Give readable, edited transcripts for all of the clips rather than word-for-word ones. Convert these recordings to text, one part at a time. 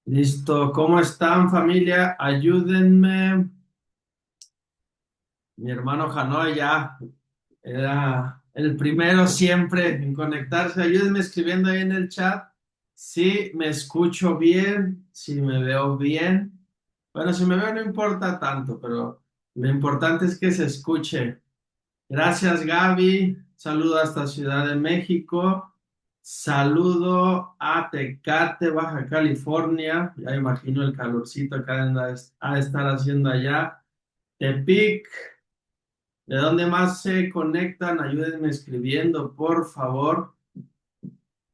Listo, ¿cómo están familia? Ayúdenme. Mi hermano Janoy ya era el primero siempre en conectarse. Ayúdenme escribiendo ahí en el chat si me escucho bien, si me veo bien. Bueno, si me veo no importa tanto, pero lo importante es que se escuche. Gracias, Gaby. Saludo hasta Ciudad de México. Saludo a Tecate, Baja California. Ya imagino el calorcito que ha de estar haciendo allá. Tepic, ¿de dónde más se conectan? Ayúdenme escribiendo, por favor.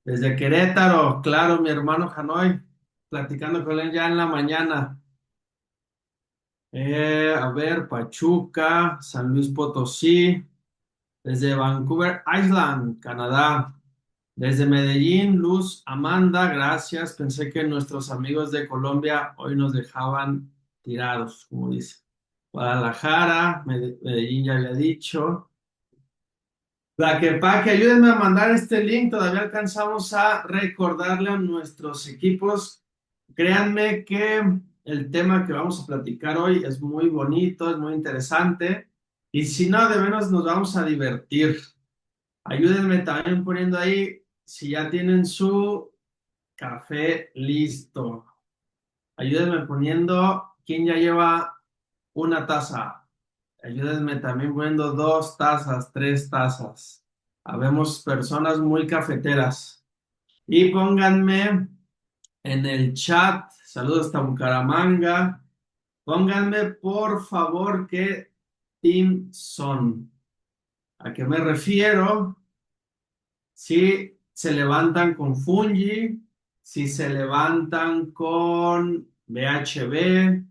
Desde Querétaro, claro, mi hermano Janoy, platicando con él ya en la mañana. A ver, Pachuca, San Luis Potosí. Desde Vancouver Island, Canadá. Desde Medellín, Luz, Amanda, gracias. Pensé que nuestros amigos de Colombia hoy nos dejaban tirados, como dice. Guadalajara, Medellín ya había dicho. Que ayúdenme a mandar este link. Todavía alcanzamos a recordarle a nuestros equipos. Créanme que el tema que vamos a platicar hoy es muy bonito, es muy interesante. Y si no, de menos nos vamos a divertir. Ayúdenme también poniendo ahí si ya tienen su café listo. Ayúdenme poniendo quién ya lleva una taza. Ayúdenme también poniendo dos tazas, tres tazas. Habemos personas muy cafeteras. Y pónganme en el chat, saludos hasta Bucaramanga. Pónganme por favor qué team son. ¿A qué me refiero? Si se levantan con fungi, si se levantan con BHB,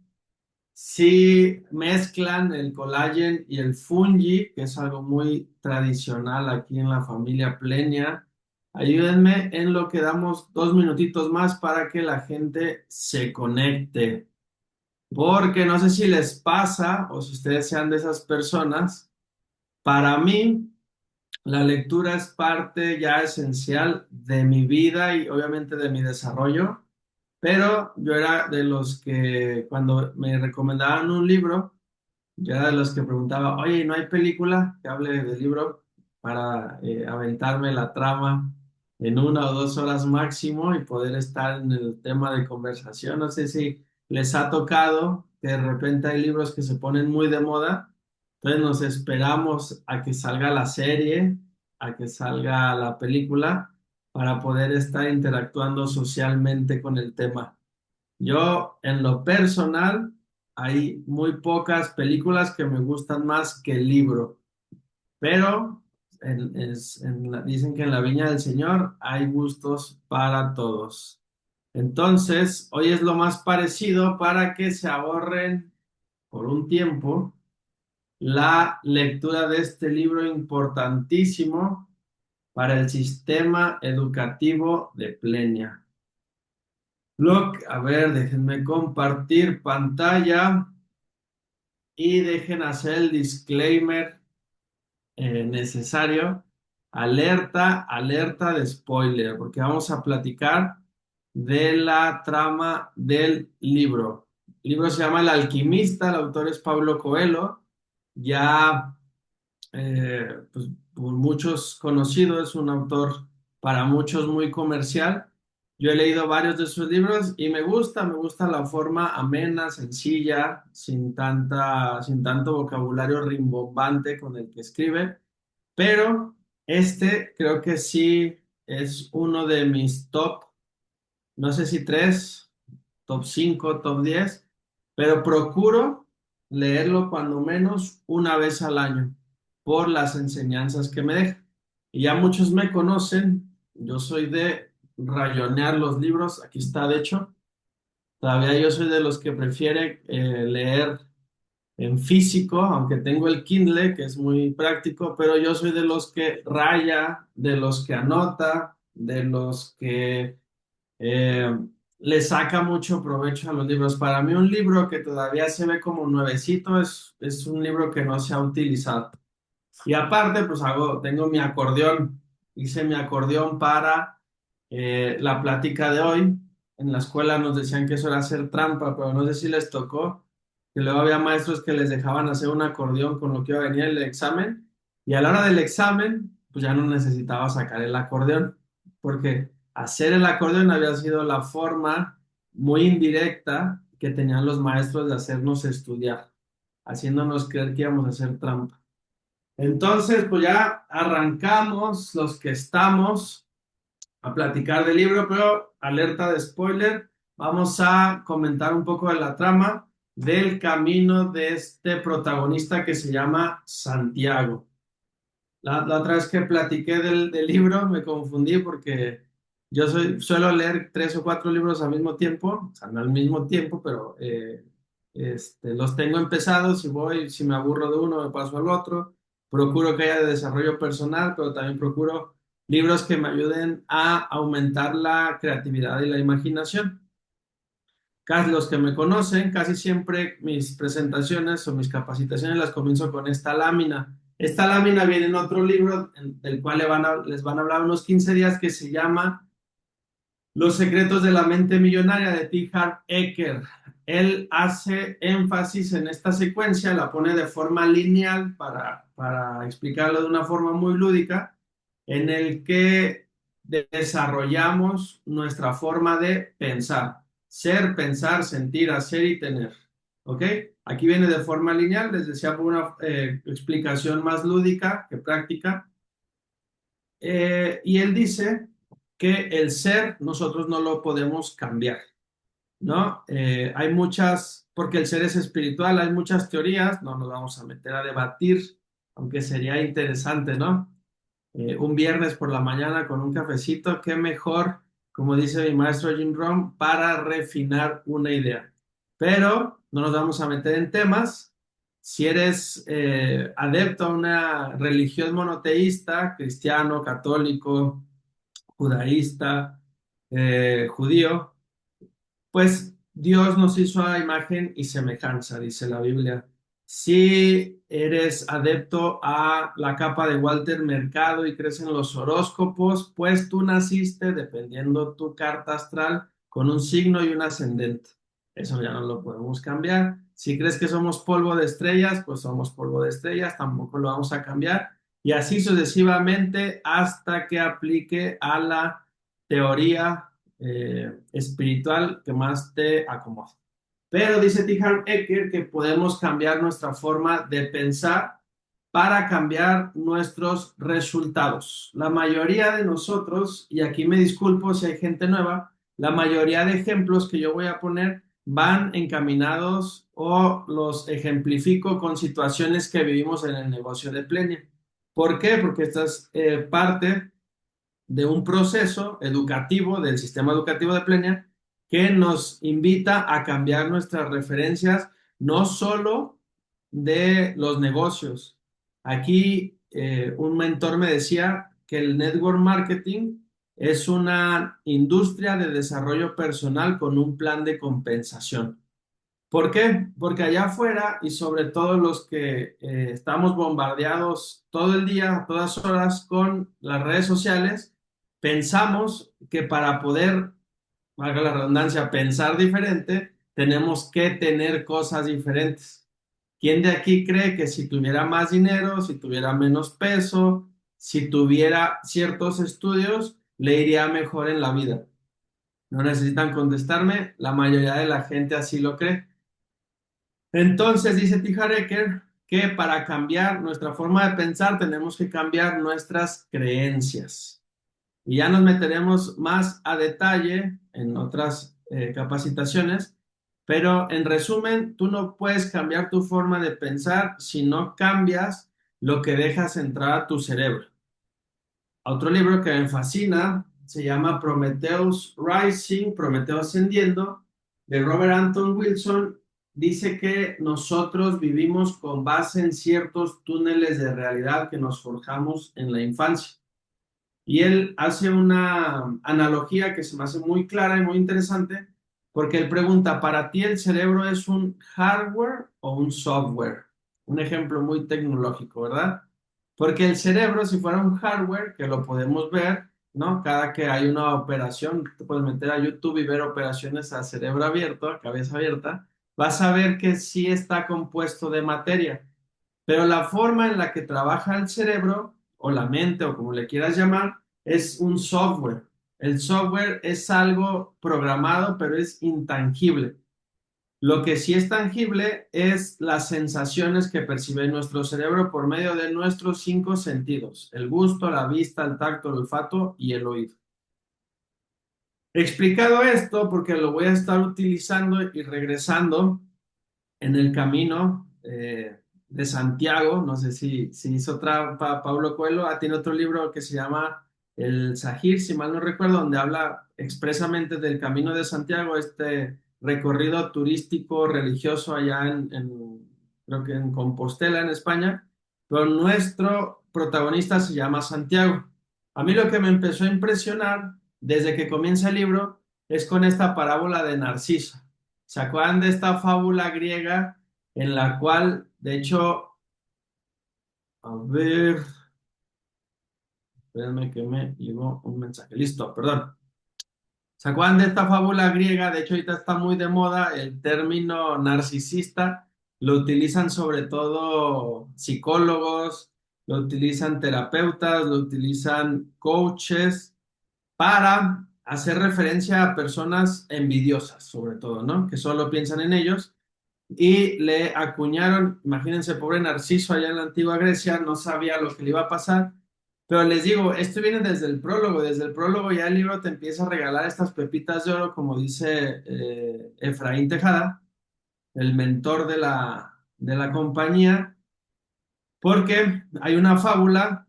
si mezclan el colágeno y el fungi, que es algo muy tradicional aquí en la familia Plenia. Ayúdenme en lo que damos 2 minutitos más para que la gente se conecte. Porque no sé si les pasa o si ustedes sean de esas personas. Para mí, la lectura es parte ya esencial de mi vida y obviamente de mi desarrollo, pero yo era de los que cuando me recomendaban un libro, yo era de los que preguntaba, oye, ¿no hay película que hable del libro para aventarme la trama en 1 o 2 horas máximo y poder estar en el tema de conversación? No sé si les ha tocado que de repente hay libros que se ponen muy de moda, entonces nos esperamos a que salga la serie, a que salga la película para poder estar interactuando socialmente con el tema. Yo, en lo personal, hay muy pocas películas que me gustan más que el libro, pero dicen que en la Viña del Señor hay gustos para todos. Entonces, hoy es lo más parecido para que se ahorren por un tiempo la lectura de este libro importantísimo para el sistema educativo de Plenia. A ver, déjenme compartir pantalla y dejen hacer el disclaimer necesario. Alerta, alerta de spoiler, porque vamos a platicar de la trama del libro. El libro se llama El Alquimista, el autor es Pablo Coelho, ya pues, por muchos conocido, es un autor para muchos muy comercial. Yo he leído varios de sus libros y me gusta la forma amena, sencilla, sin tanto vocabulario rimbombante con el que escribe, pero este creo que sí es uno de mis top, no sé si tres, top 5, top 10, pero procuro leerlo cuando menos una vez al año por las enseñanzas que me deja. Y ya muchos me conocen, yo soy de rayonear los libros, aquí está de hecho, todavía yo soy de los que prefiere leer en físico, aunque tengo el Kindle, que es muy práctico, pero yo soy de los que raya, de los que anota, de los que eh, le saca mucho provecho a los libros. Para mí un libro que todavía se ve como nuevecito es un libro que no se ha utilizado. Y aparte, pues tengo mi acordeón, hice mi acordeón para la plática de hoy. en la escuela nos decían que eso era hacer trampa, pero no sé si les tocó, que luego había maestros que les dejaban hacer un acordeón con lo que iba a venir el examen, y a la hora del examen, pues ya no necesitaba sacar el acordeón, porque hacer el acordeón había sido la forma muy indirecta que tenían los maestros de hacernos estudiar, haciéndonos creer que íbamos a hacer trampa. Entonces, pues ya arrancamos los que estamos a platicar del libro, pero alerta de spoiler, vamos a comentar un poco de la trama del camino de este protagonista que se llama Santiago. La otra vez que platiqué del libro me confundí porque suelo leer 3 o 4 libros al mismo tiempo, o sea, no al mismo tiempo, pero los tengo empezados y voy, si me aburro de uno, me paso al otro. Procuro que haya de desarrollo personal, pero también procuro libros que me ayuden a aumentar la creatividad y la imaginación. Los que me conocen, casi siempre mis presentaciones o mis capacitaciones las comienzo con esta lámina. Esta lámina viene en otro libro del cual les van a hablar unos 15 días que se llama Los secretos de la mente millonaria de T. Harv Eker. Él hace énfasis en esta secuencia, la pone de forma lineal para explicarlo de una forma muy lúdica, en el que desarrollamos nuestra forma de pensar. Ser, pensar, sentir, hacer y tener. ¿Ok? Aquí viene de forma lineal, les decía por una explicación más lúdica que práctica. Y él dice que el ser nosotros no lo podemos cambiar, ¿no? Hay muchas, porque el ser es espiritual, hay muchas teorías, no nos vamos a meter a debatir, aunque sería interesante, ¿no? Un viernes por la mañana con un cafecito, qué mejor, como dice mi maestro Jim Rohn, para refinar una idea. Pero no nos vamos a meter en temas. Si eres adepto a una religión monoteísta, cristiano, católico, judaísta, judío, pues Dios nos hizo a imagen y semejanza, dice la Biblia. Si eres adepto a la capa de Walter Mercado y crees en los horóscopos, pues tú naciste, dependiendo tu carta astral, con un signo y un ascendente. Eso ya no lo podemos cambiar. Si crees que somos polvo de estrellas, pues somos polvo de estrellas, tampoco lo vamos a cambiar. Y así sucesivamente hasta que aplique a la teoría espiritual que más te acomode. Pero dice T. Harv Eker que podemos cambiar nuestra forma de pensar para cambiar nuestros resultados. La mayoría de nosotros, y aquí me disculpo si hay gente nueva, la mayoría de ejemplos que yo voy a poner van encaminados o los ejemplifico con situaciones que vivimos en el negocio de Plenia. ¿Por qué? Porque esta es parte de un proceso educativo del sistema educativo de Plenia que nos invita a cambiar nuestras referencias, no solo de los negocios. Aquí un mentor me decía que el network marketing es una industria de desarrollo personal con un plan de compensación. ¿Por qué? Porque allá afuera y sobre todo los que estamos bombardeados todo el día, a todas horas con las redes sociales, pensamos que para poder, valga la redundancia, pensar diferente, tenemos que tener cosas diferentes. ¿Quién de aquí cree que si tuviera más dinero, si tuviera menos peso, si tuviera ciertos estudios, le iría mejor en la vida? No necesitan contestarme, la mayoría de la gente así lo cree. Entonces dice T. Harv Eker que para cambiar nuestra forma de pensar tenemos que cambiar nuestras creencias. Y ya nos meteremos más a detalle en otras capacitaciones, pero en resumen, tú no puedes cambiar tu forma de pensar si no cambias lo que dejas entrar a tu cerebro. Otro libro que me fascina se llama Prometheus Rising, Prometeo Ascendiendo, de Robert Anton Wilson. Dice que nosotros vivimos con base en ciertos túneles de realidad que nos forjamos en la infancia. Y él hace una analogía que se me hace muy clara y muy interesante, porque él pregunta, ¿para ti el cerebro es un hardware o un software? Un ejemplo muy tecnológico, ¿verdad? Porque el cerebro, si fuera un hardware, que lo podemos ver, ¿no? Cada que hay una operación, te puedes meter a YouTube y ver operaciones a cerebro abierto, a cabeza abierta, vas a ver que sí está compuesto de materia, pero la forma en la que trabaja el cerebro o la mente o como le quieras llamar es un software. El software es algo programado, pero es intangible. Lo que sí es tangible es las sensaciones que percibe nuestro cerebro por medio de nuestros cinco sentidos: el gusto, la vista, el tacto, el olfato y el oído. Explicado esto, porque lo voy a estar utilizando y regresando en el camino de Santiago. No sé si hizo trampa Paulo Coelho. Tiene otro libro que se llama El Sahir, si mal no recuerdo, donde habla expresamente del Camino de Santiago, este recorrido turístico religioso allá creo que en Compostela, en España. Pero nuestro protagonista se llama Santiago. A mí lo que me empezó a impresionar desde que comienza el libro es con esta parábola de Narciso. ¿Se acuerdan de esta fábula griega en la cual, de hecho, a ver, espérenme que me llegó un mensaje. Listo, perdón. ¿Se acuerdan de esta fábula griega? De hecho, ahorita está muy de moda el término narcisista. Lo utilizan sobre todo psicólogos, lo utilizan terapeutas, lo utilizan coaches para hacer referencia a personas envidiosas, sobre todo, ¿no? Que solo piensan en ellos. Y le acuñaron, imagínense, pobre Narciso allá en la antigua Grecia, no sabía lo que le iba a pasar, pero les digo, esto viene desde el prólogo ya el libro te empieza a regalar estas pepitas de oro, como dice Efraín Tejada, el mentor de la compañía, porque hay una fábula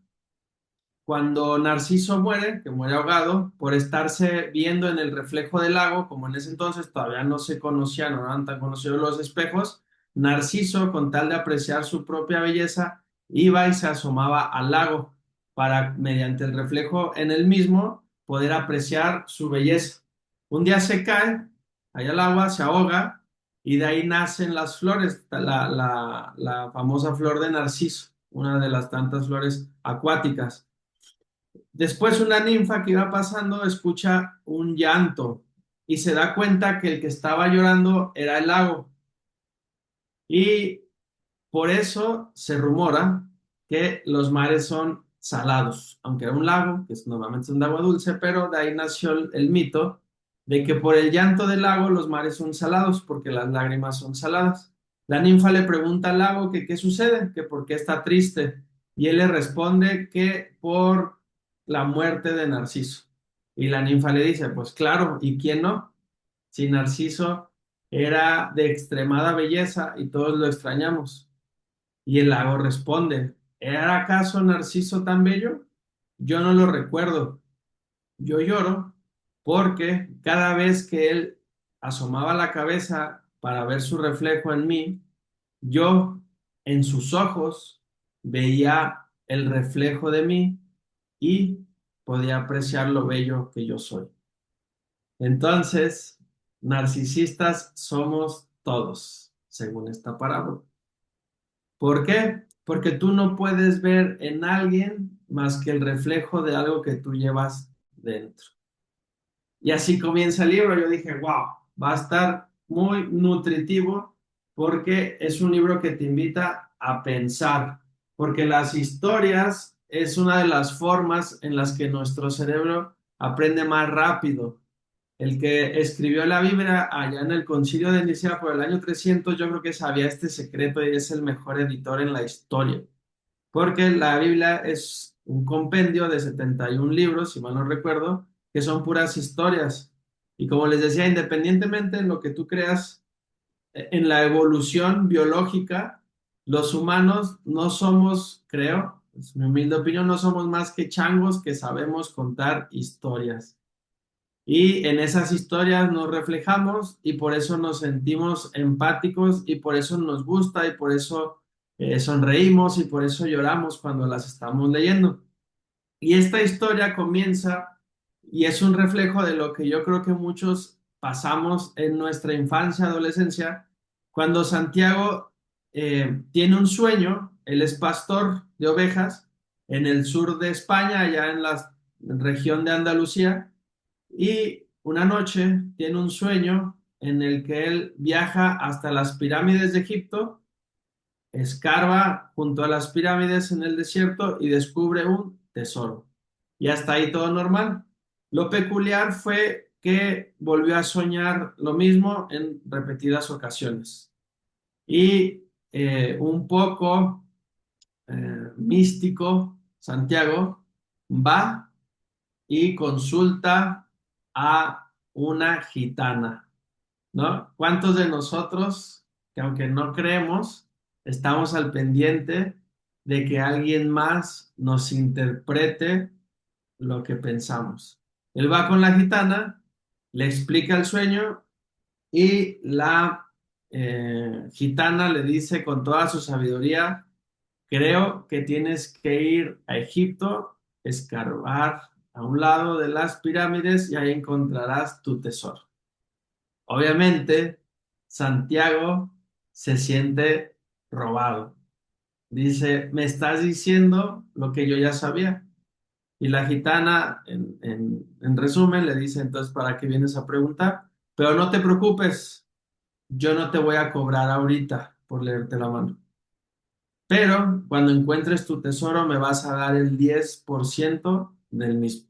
cuando Narciso muere, que muere ahogado, por estarse viendo en el reflejo del lago, como en ese entonces todavía no se conocían, no eran tan conocidos los espejos, Narciso, con tal de apreciar su propia belleza, iba y se asomaba al lago para, mediante el reflejo en el mismo, poder apreciar su belleza. Un día se cae, allá al agua, se ahoga, y de ahí nacen las flores, la famosa flor de Narciso, una de las tantas flores acuáticas. Después una ninfa que iba pasando escucha un llanto y se da cuenta que el que estaba llorando era el lago. Y por eso se rumora que los mares son salados, aunque era un lago, que normalmente es de agua dulce, pero de ahí nació el mito de que por el llanto del lago los mares son salados, porque las lágrimas son saladas. La ninfa le pregunta al lago que qué sucede, que por qué está triste, y él le responde que por la muerte de Narciso. Y la ninfa le dice, pues claro, ¿y quién no? Si Narciso era de extremada belleza y todos lo extrañamos. Y el lago responde, ¿era acaso Narciso tan bello? Yo no lo recuerdo. Yo lloro porque cada vez que él asomaba la cabeza para ver su reflejo en mí, yo en sus ojos veía el reflejo de mí y podía apreciar lo bello que yo soy. Entonces, narcisistas somos todos, según esta parábola. ¿Por qué? Porque tú no puedes ver en alguien más que el reflejo de algo que tú llevas dentro. Y así comienza el libro. Yo dije, wow, va a estar muy nutritivo porque es un libro que te invita a pensar, porque las historias es una de las formas en las que nuestro cerebro aprende más rápido. El que escribió la Biblia allá en el Concilio de Nicea por el año 300, yo creo que sabía este secreto y es el mejor editor en la historia, porque la Biblia es un compendio de 71 libros, si mal no recuerdo, que son puras historias. Y como les decía, independientemente de lo que tú creas en la evolución biológica, los humanos no somos, creo, es mi humilde opinión, no somos más que changos que sabemos contar historias. Y en esas historias nos reflejamos y por eso nos sentimos empáticos y por eso nos gusta y por eso sonreímos y por eso lloramos cuando las estamos leyendo. Y esta historia comienza y es un reflejo de lo que yo creo que muchos pasamos en nuestra infancia, adolescencia, cuando Santiago tiene un sueño. Él es pastor de ovejas en el sur de España, allá en las región de Andalucía, y una noche tiene un sueño en el que él viaja hasta las pirámides de Egipto, escarba junto a las pirámides en el desierto y descubre un tesoro. Y hasta ahí todo normal. Lo peculiar fue que volvió a soñar lo mismo en repetidas ocasiones. Y un poco místico, Santiago va y consulta a una gitana, ¿no? ¿Cuántos de nosotros, que aunque no creemos, estamos al pendiente de que alguien más nos interprete lo que pensamos? Él va con la gitana, le explica el sueño y la gitana le dice con toda su sabiduría: creo que tienes que ir a Egipto, escarbar a un lado de las pirámides y ahí encontrarás tu tesoro. Obviamente, Santiago se siente robado. Dice, me estás diciendo lo que yo ya sabía. Y la gitana, en resumen, le dice, entonces, ¿para qué vienes a preguntar? Pero no te preocupes, yo no te voy a cobrar ahorita por leerte la mano. Pero cuando encuentres tu tesoro, me vas a dar el 10% del mismo.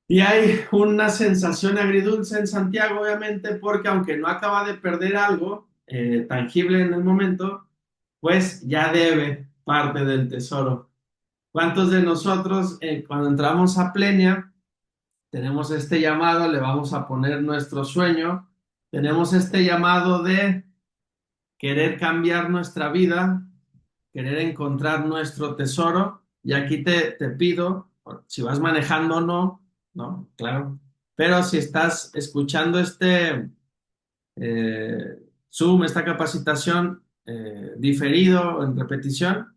Y hay una sensación agridulce en Santiago, obviamente, porque aunque no acaba de perder algo tangible en el momento, pues ya debe parte del tesoro. ¿Cuántos de nosotros, cuando entramos a Plenia, tenemos este llamado, le vamos a poner nuestro sueño, tenemos este llamado de querer cambiar nuestra vida, querer encontrar nuestro tesoro? Y aquí te pido, si vas manejando o no, ¿no? Claro. Pero si estás escuchando este Zoom, esta capacitación diferido, en repetición,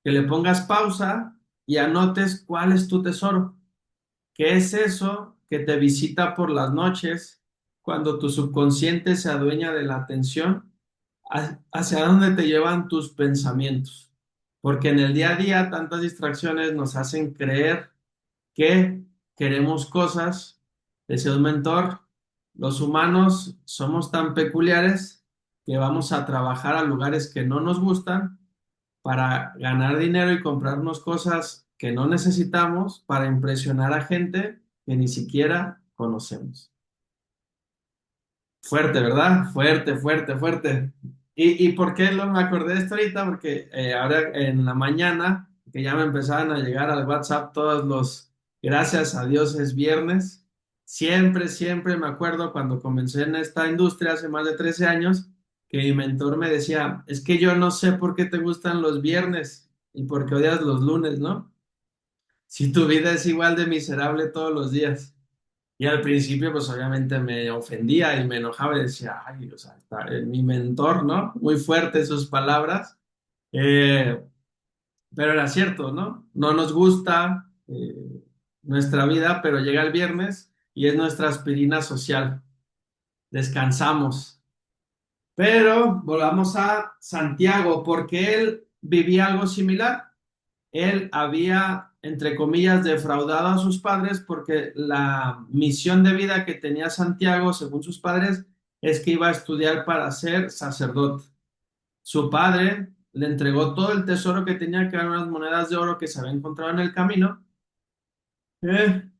que le pongas pausa y anotes cuál es tu tesoro. ¿Qué es eso que te visita por las noches cuando tu subconsciente se adueña de la atención? ¿Hacia dónde te llevan tus pensamientos? Porque en el día a día tantas distracciones nos hacen creer que queremos cosas. Decía un mentor, los humanos somos tan peculiares que vamos a trabajar a lugares que no nos gustan para ganar dinero y comprarnos cosas que no necesitamos para impresionar a gente que ni siquiera conocemos. Fuerte, ¿verdad? Fuerte, fuerte, fuerte. ¿Y por qué me acordé de esto ahorita? Porque ahora en la mañana, que ya me empezaban a llegar al WhatsApp todos los, gracias a Dios es viernes, siempre, siempre me acuerdo cuando comencé en esta industria hace más de 13 años, que mi mentor me decía, es que yo no sé por qué te gustan los viernes y por qué odias los lunes, ¿no? Si tu vida es igual de miserable todos los días. Y al principio, pues obviamente me ofendía y me enojaba y decía, ay, o sea, está, mi mentor, ¿no? Muy fuerte sus palabras, eh, pero era cierto, ¿no? No nos gusta nuestra vida, pero llega el viernes y es nuestra aspirina social. Descansamos. Pero volvamos a Santiago, porque él vivía algo similar. Él había, entre comillas, defraudado a sus padres porque la misión de vida que tenía Santiago, según sus padres, es que iba a estudiar para ser sacerdote. Su padre le entregó todo el tesoro que tenía, que eran unas monedas de oro que se había encontrado en el camino.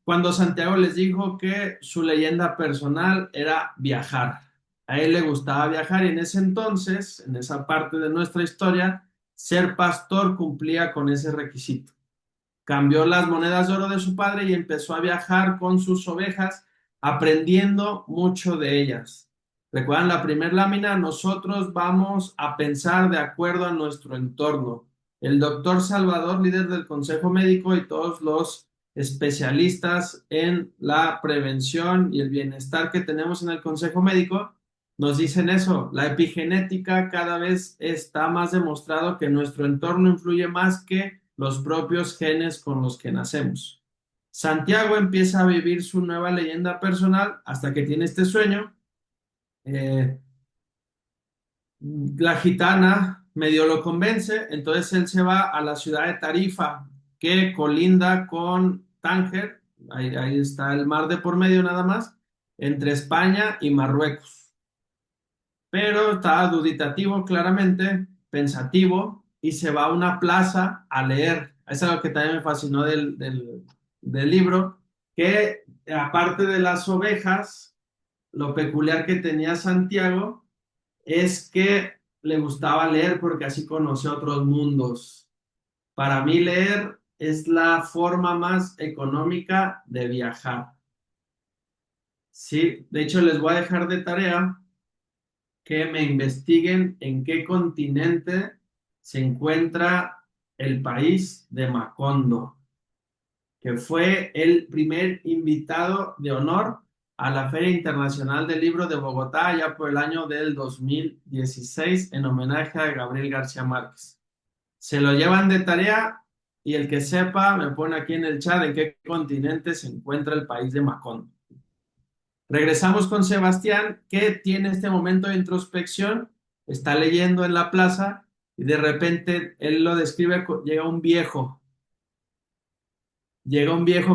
Cuando Santiago les dijo que su leyenda personal era viajar. A él le gustaba viajar y en ese entonces, en esa parte de nuestra historia, ser pastor cumplía con ese requisito. Cambió las monedas de oro de su padre y empezó a viajar con sus ovejas, aprendiendo mucho de ellas. ¿Recuerdan la primera lámina? Nosotros vamos a pensar de acuerdo a nuestro entorno. El doctor Salvador, líder del Consejo Médico, y todos los especialistas en la prevención y el bienestar que tenemos en el Consejo Médico, nos dicen eso. La epigenética cada vez está más demostrado que nuestro entorno influye más que los propios genes con los que nacemos. Santiago empieza a vivir su nueva leyenda personal hasta que tiene este sueño. Eh, la gitana medio lo convence, entonces él se va a la ciudad de Tarifa. que colinda con Tánger, ahí está el mar de por medio nada más, entre España y Marruecos. Pero está duditativo claramente, pensativo, y se va a una plaza a leer. Es algo que también me fascinó del libro, que aparte de las ovejas, lo peculiar que tenía Santiago es que le gustaba leer porque así conoció otros mundos. Para mí leer es la forma más económica de viajar. Sí, de hecho les voy a dejar de tarea que me investiguen en qué continente se encuentra el país de Macondo, que fue el primer invitado de honor a la Feria Internacional del Libro de Bogotá, ya por el año del 2016, en homenaje a Gabriel García Márquez. Se lo llevan de tarea y el que sepa me pone aquí en el chat en qué continente se encuentra el país de Macondo. Regresamos con Sebastián, que tiene este momento de introspección, está leyendo en la plaza y de repente él lo describe, llega un viejo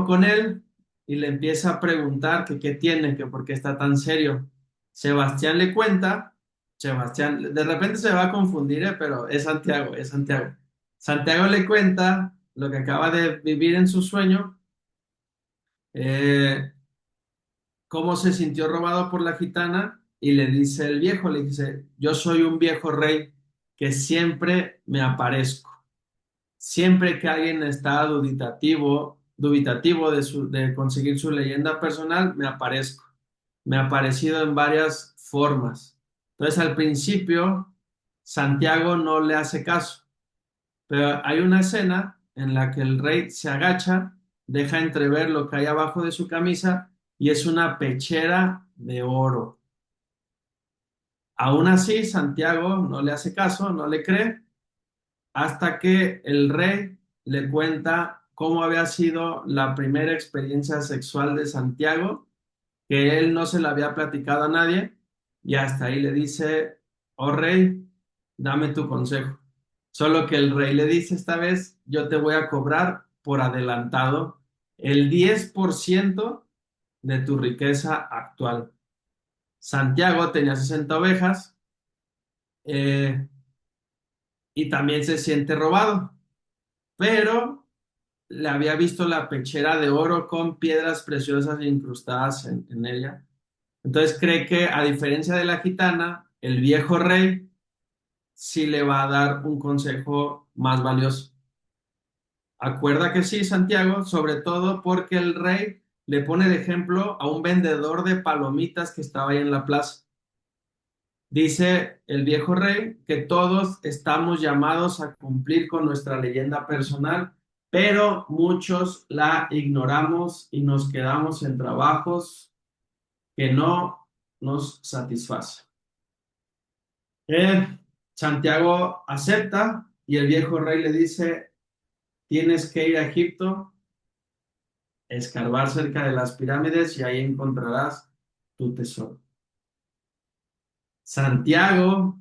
con él y le empieza a preguntar que qué tiene, que por qué está tan serio. Sebastián le cuenta, Sebastián, de repente se va a confundir, pero es Santiago, es Santiago. Santiago le cuenta lo que acaba de vivir en su sueño, eh, cómo se sintió robado por la gitana y le dice el viejo, le dice, yo soy un viejo rey que siempre me aparezco. Siempre que alguien está dubitativo de conseguir su leyenda personal, me aparezco. Me ha aparecido en varias formas. Entonces, al principio, Santiago no le hace caso, pero hay una escena en la que el rey se agacha, deja entrever lo que hay abajo de su camisa y es una pechera de oro. Aún así, Santiago no le hace caso, no le cree hasta que el rey le cuenta cómo había sido la primera experiencia sexual de Santiago, que él no se la había platicado a nadie, y hasta ahí le dice, oh rey, dame tu consejo. Solo que el rey le dice esta vez, yo te voy a cobrar por adelantado el 10% de tu riqueza actual. Santiago tenía 60 ovejas eh, y también se siente robado, pero le había visto la pechera de oro con piedras preciosas incrustadas en ella. Entonces cree que, a diferencia de la gitana, el viejo rey sí le va a dar un consejo más valioso. Acuerda que sí, Santiago, sobre todo porque el rey le pone de ejemplo a un vendedor de palomitas que estaba ahí en la plaza. Dice el viejo rey que todos estamos llamados a cumplir con nuestra leyenda personal, pero muchos la ignoramos y nos quedamos en trabajos que no nos satisfacen. Santiago acepta y el viejo rey le dice, tienes que ir a Egipto, escarbar cerca de las pirámides y ahí encontrarás tu tesoro. Santiago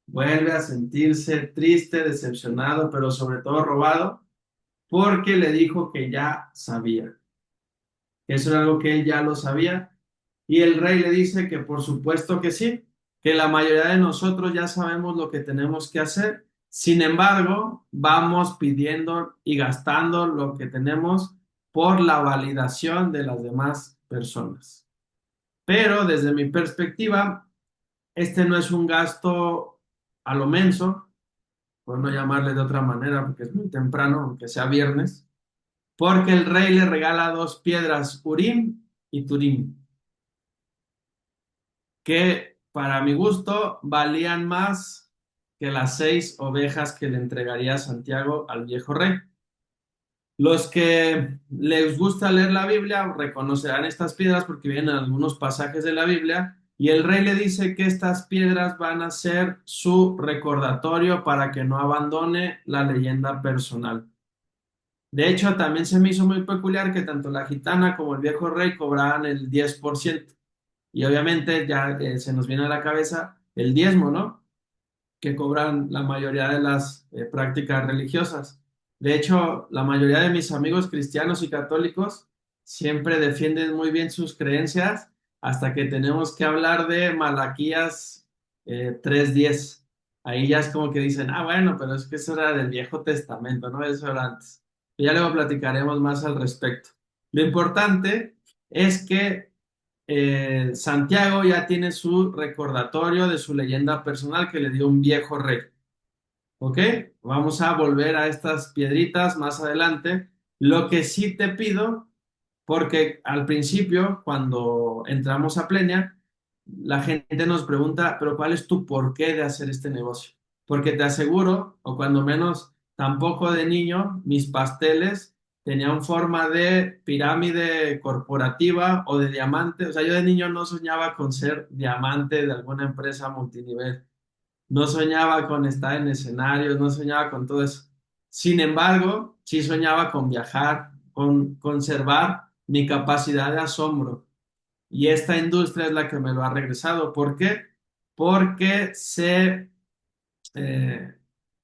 vuelve a sentirse triste, decepcionado, pero sobre todo robado, porque le dijo que ya sabía. Eso era algo que él ya lo sabía. Y el rey le dice que por supuesto que sí, que la mayoría de nosotros ya sabemos lo que tenemos que hacer. Sin embargo, vamos pidiendo y gastando lo que tenemos por la validación de las demás personas. Pero desde mi perspectiva, este no es un gasto a lo menso, por no llamarle de otra manera, porque es muy temprano, aunque sea viernes, porque el rey le regala dos piedras, Urim y Turim, que para mi gusto valían más que las 6 ovejas que le entregaría Santiago al viejo rey. Los que les gusta leer la Biblia reconocerán estas piedras porque vienen algunos pasajes de la Biblia y el rey le dice que estas piedras van a ser su recordatorio para que no abandone la leyenda personal. De hecho, también se me hizo muy peculiar que tanto la gitana como el viejo rey cobraban el 10%. Y obviamente ya se nos viene a la cabeza el diezmo, ¿no? Que cobran la mayoría de las prácticas religiosas. De hecho, la mayoría de mis amigos cristianos y católicos siempre defienden muy bien sus creencias hasta que tenemos que hablar de Malaquías 3:10. Ahí ya es como que dicen, ah, bueno, pero es que eso era del Viejo Testamento, ¿no? Eso era antes. Y ya luego platicaremos más al respecto. Lo importante es que Santiago ya tiene su recordatorio de su leyenda personal que le dio un viejo rey. ¿Ok? Vamos a volver a estas piedritas más adelante. Lo que sí te pido, porque al principio, cuando entramos a Plenia, la gente nos pregunta, pero ¿cuál es tu porqué de hacer este negocio? Porque te aseguro, o cuando menos tampoco de niño, mis pasteles tenían forma de pirámide corporativa o de diamante. O sea, yo de niño no soñaba con ser diamante de alguna empresa multinivel. No soñaba con estar en escenarios, no soñaba con todo eso. Sin embargo, sí soñaba con viajar, con conservar mi capacidad de asombro. Y esta industria es la que me lo ha regresado. ¿Por qué? Porque se eh,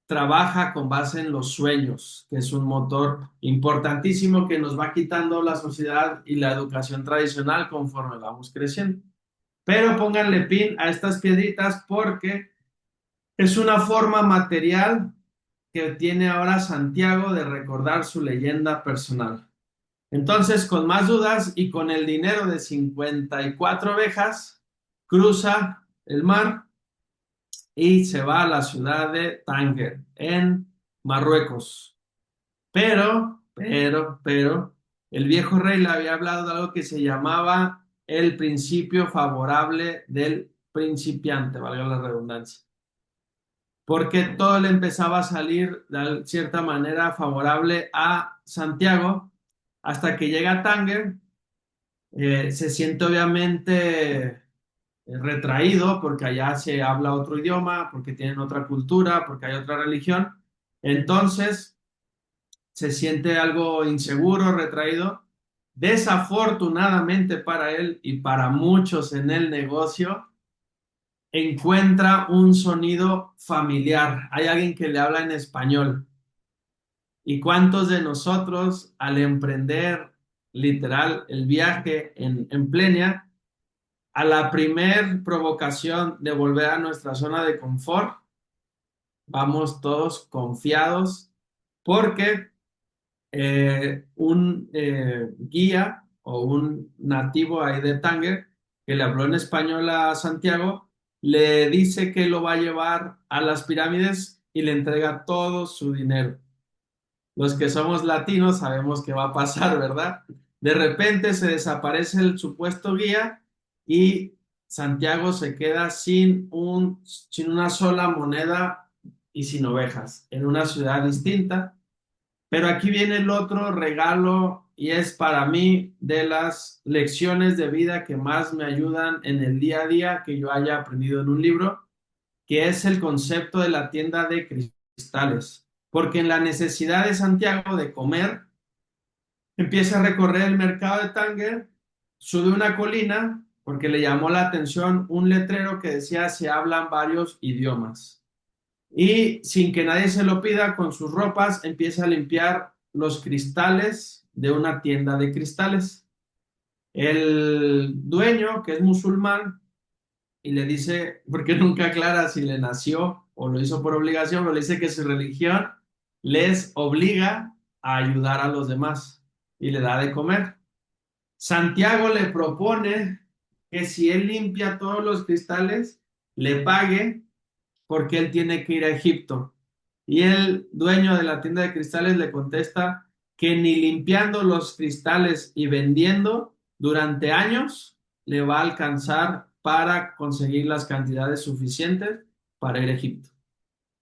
trabaja con base en los sueños, que es un motor importantísimo que nos va quitando la sociedad y la educación tradicional conforme vamos creciendo. Pero pónganle pin a estas piedritas porque es una forma material que tiene ahora Santiago de recordar su leyenda personal. Entonces, con más dudas y con el dinero de 54 ovejas, cruza el mar y se va a la ciudad de Tánger, en Marruecos. Pero, el viejo rey le había hablado de algo que se llamaba el principio favorable del principiante, valga la redundancia, porque todo le empezaba a salir de cierta manera favorable a Santiago, hasta que llega a Tánger, se siente obviamente retraído porque allá se habla otro idioma, porque tienen otra cultura, porque hay otra religión, entonces se siente algo inseguro, retraído. Desafortunadamente para él y para muchos en el negocio, encuentra un sonido familiar. Hay alguien que le habla en español. ¿Y cuántos de nosotros al emprender literal el viaje en Plenia, a la primer provocación de volver a nuestra zona de confort, vamos todos confiados porque un guía o un nativo ahí de Tánger que le habló en español a Santiago, le dice que lo va a llevar a las pirámides y le entrega todo su dinero? Los que somos latinos sabemos qué va a pasar, ¿verdad? De repente se desaparece el supuesto guía y Santiago se queda sin una sola moneda y sin ovejas en una ciudad distinta. Pero aquí viene el otro regalo y es para mí de las lecciones de vida que más me ayudan en el día a día que yo haya aprendido en un libro, que es el concepto de la tienda de cristales. Porque en la necesidad de Santiago de comer, empieza a recorrer el mercado de Tánger, sube una colina porque le llamó la atención un letrero que decía se hablan varios idiomas. Y sin que nadie se lo pida, con sus ropas empieza a limpiar los cristales de una tienda de cristales. El dueño, que es musulmán, y le dice, porque nunca aclara si le nació o lo hizo por obligación, pero le dice que su religión les obliga a ayudar a los demás y le da de comer. Santiago le propone que si él limpia todos los cristales, le pague porque él tiene que ir a Egipto. Y el dueño de la tienda de cristales le contesta que ni limpiando los cristales y vendiendo durante años le va a alcanzar para conseguir las cantidades suficientes para ir a Egipto.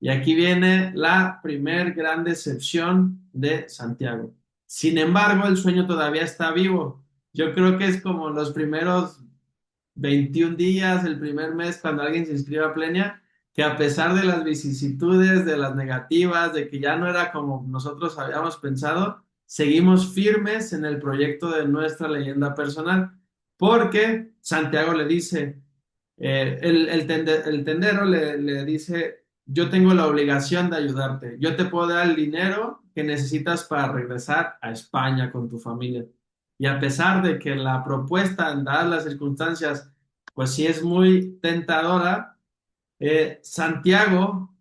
Y aquí viene la primer gran decepción de Santiago. Sin embargo, el sueño todavía está vivo. Yo creo que es como los primeros 21 días, el primer mes, cuando alguien se inscribe a Plenia, que a pesar de las vicisitudes, de las negativas, de que ya no era como nosotros habíamos pensado, seguimos firmes en el proyecto de nuestra leyenda personal, porque Santiago le dice, el tendero le dice, yo tengo la obligación de ayudarte, yo te puedo dar el dinero que necesitas para regresar a España con tu familia. Y a pesar de que la propuesta, dadas las circunstancias, pues sí es muy tentadora, Santiago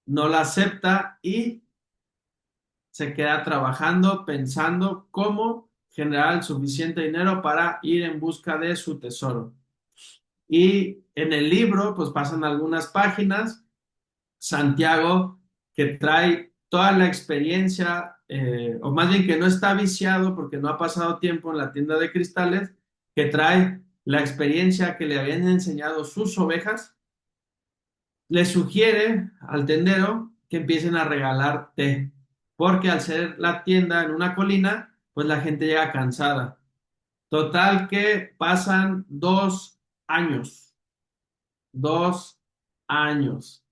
no la acepta y se queda trabajando, pensando cómo generar el suficiente dinero para ir en busca de su tesoro. Y en el libro, pues pasan algunas páginas, Santiago, que trae toda la experiencia, o más bien que no está viciado porque no ha pasado tiempo en la tienda de cristales, que trae la experiencia que le habían enseñado sus ovejas, le sugiere al tendero que empiecen a regalar té, porque al ser la tienda en una colina, pues la gente llega cansada. Total que pasan 2 años, 2 años.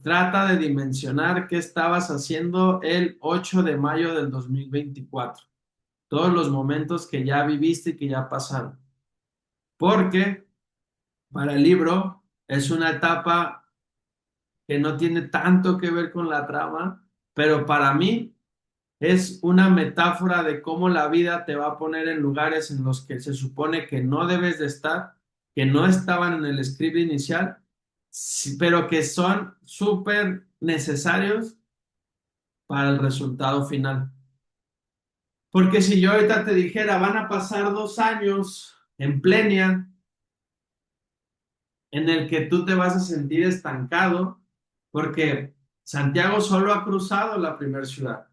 Trata de dimensionar qué estabas haciendo el 8 de mayo del 2024. Todos los momentos que ya viviste y que ya pasaron. Porque para el libro es una etapa que no tiene tanto que ver con la trama, pero para mí es una metáfora de cómo la vida te va a poner en lugares en los que se supone que no debes de estar, que no estaban en el script inicial, sí, pero que son súper necesarios para el resultado final. Porque si yo ahorita te dijera, van a pasar 2 años en plenia en el que tú te vas a sentir estancado, porque Santiago solo ha cruzado la primera ciudad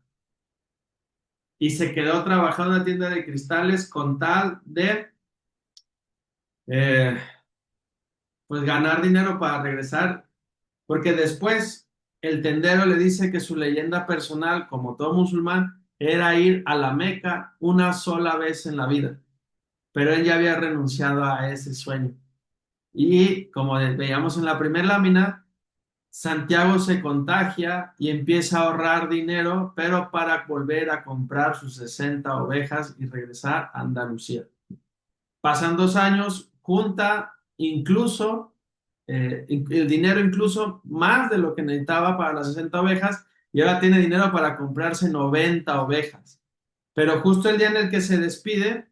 y se quedó trabajando en una tienda de cristales con tal de eh, pues ganar dinero para regresar, porque después el tendero le dice que su leyenda personal, como todo musulmán, era ir a la Meca una sola vez en la vida, pero él ya había renunciado a ese sueño. Y como veíamos en la primera lámina, Santiago se contagia y empieza a ahorrar dinero, pero para volver a comprar sus 60 ovejas y regresar a Andalucía. Pasan 2 años, junta incluso el dinero, incluso más de lo que necesitaba para las 60 ovejas, y ahora tiene dinero para comprarse 90 ovejas. Pero justo el día en el que se despide